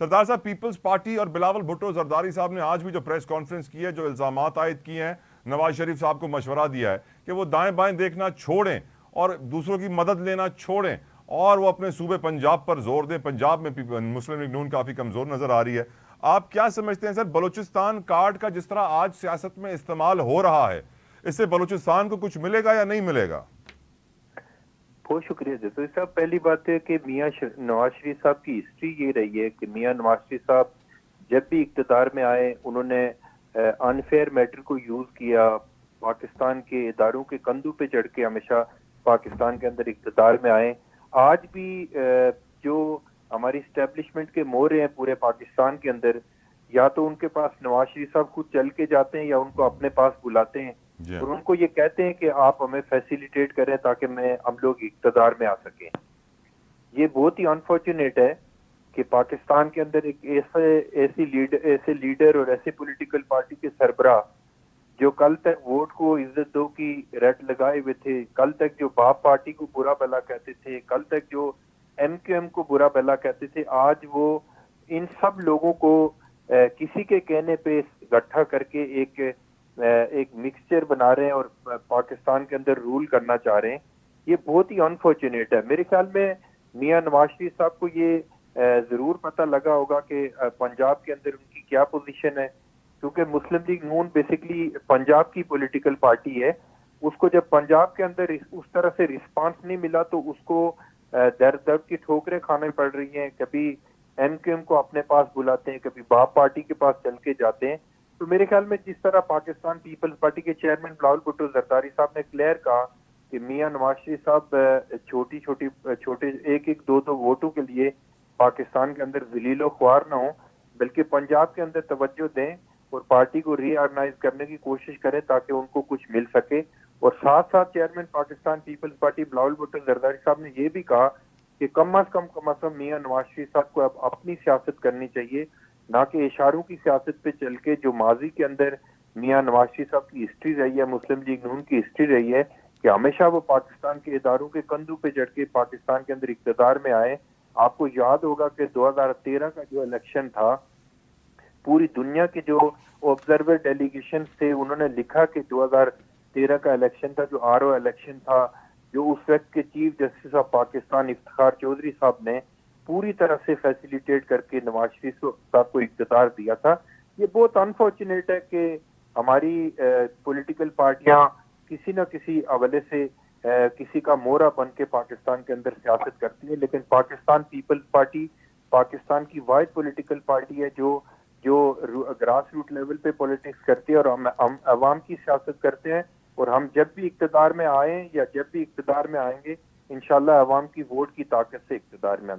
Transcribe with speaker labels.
Speaker 1: سردار صاحب Peoples party اور بلاول بھٹو زرداری صاحب نے آج بھی جو پریس کانفرنس کی ہے، جو الزامات عائد کیے ہیں، نواز شریف صاحب کو مشورہ دیا ہے کہ وہ دائیں بائیں دیکھنا چھوڑیں اور دوسروں کی مدد لینا چھوڑیں اور وہ اپنے صوبے پنجاب پر زور دیں. پنجاب میں مسلم لیگ نون کافی کمزور نظر آ رہی ہے. آپ کیا سمجھتے ہیں سر، بلوچستان کارڈ کا جس طرح آج سیاست میں استعمال ہو رہا ہے، اس سے بلوچستان کو کچھ ملے گا یا نہیں ملے گا؟
Speaker 2: بہت شکریہ جیسے صاحب. پہلی بات ہے کہ میاں نواز شریف صاحب کی ہسٹری یہ رہی ہے کہ میاں نواز شریف صاحب جب بھی اقتدار میں آئے انہوں نے انفیئر میٹر کو یوز کیا، پاکستان کے اداروں کے کندھوں پہ چڑھ کے ہمیشہ پاکستان کے اندر اقتدار میں آئے. آج بھی جو ہماری اسٹیبلشمنٹ کے مورے ہیں پورے پاکستان کے اندر، یا تو ان کے پاس نواز شریف صاحب خود چل کے جاتے ہیں یا ان کو اپنے پاس بلاتے ہیں
Speaker 1: جی
Speaker 2: اور ان کو یہ کہتے ہیں کہ آپ ہمیں فیسیلیٹیٹ کریں تاکہ ہم لوگ اقتدار میں آ سکیں. یہ بہت ہی انفارچونیٹ ہے کہ پاکستان کے اندر ایک ایسے لیڈر اور ایسے پولیٹیکل پارٹی کے سربراہ جو کل تک ووٹ کو عزت دو کی رٹ لگائے ہوئے تھے، کل تک جو باپ پارٹی کو برا بلا کہتے تھے، کل تک جو ایم کیو ایم کو برا بلا کہتے تھے، آج وہ ان سب لوگوں کو کسی کے کہنے پہ اکٹھا کر کے ایک مکسچر بنا رہے ہیں اور پاکستان کے اندر رول کرنا چاہ رہے ہیں. یہ بہت ہی انفارچونیٹ ہے. میرے خیال میں میاں نواز شریف صاحب کو یہ ضرور پتہ لگا ہوگا کہ پنجاب کے اندر ان کی کیا پوزیشن ہے، کیونکہ مسلم لیگ نون بیسیکلی پنجاب کی پولیٹیکل پارٹی ہے. اس کو جب پنجاب کے اندر اس طرح سے رسپانس نہیں ملا تو اس کو درد کی ٹھوکریں کھانے پڑ رہی ہیں. کبھی ایم کیو ایم کو اپنے پاس بلاتے ہیں، کبھی باپ پارٹی کے پاس چل کے جاتے ہیں. تو میرے خیال میں جس طرح پاکستان پیپلز پارٹی کے چیئرمین بلاول بھٹو زرداری صاحب نے کلیئر کہا کہ میاں نواز شریف صاحب چھوٹے ایک دو ووٹوں کے لیے پاکستان کے اندر ذلیل و خوار نہ ہوں، بلکہ پنجاب کے اندر توجہ دیں اور پارٹی کو ری آرگنائز کرنے کی کوشش کریں تاکہ ان کو کچھ مل سکے. اور ساتھ ساتھ چیئرمین پاکستان پیپلز پارٹی بلاول بھٹو زرداری صاحب نے یہ بھی کہا کہ کم از کم میاں نواز شریف صاحب کو اب اپنی سیاست کرنی چاہیے، نہ کہ اشاروں کی سیاست پہ چل کے جو ماضی کے اندر میاں نواز شریف صاحب کی ہسٹری رہی ہے، مسلم لیگ نون کی ہسٹری رہی ہے کہ ہمیشہ وہ پاکستان کے اداروں کے کندھوں پہ چڑھ کے پاکستان کے اندر اقتدار میں آئے. آپ کو یاد ہوگا کہ 2013 کا جو الیکشن تھا، پوری دنیا کے جو آبزرور ڈیلیگیشن تھے انہوں نے لکھا کہ 2013 کا الیکشن تھا جو آر او الیکشن تھا، جو اس وقت کے chief justice of Pakistan Iftikhar Chaudhry صاحب نے پوری طرح سے فیسیلیٹیٹ کر کے نواز شریف صاحب کو اقتدار دیا تھا. یہ بہت انفارچونیٹ ہے کہ ہماری پولیٹیکل پارٹیاں کسی نہ کسی حوالے سے کسی کا مورا بن کے پاکستان کے اندر سیاست کرتی ہے، لیکن پاکستان پیپلز پارٹی پاکستان کی واحد پولیٹیکل پارٹی ہے جو گراس روٹ لیول پہ پولیٹکس کرتی ہے اور ہم عوام کی سیاست کرتے ہیں. اور ہم جب بھی اقتدار میں آئیں یا جب بھی اقتدار میں آئیں گے انشاءاللہ عوام کی ووٹ کی طاقت سے اقتدار میں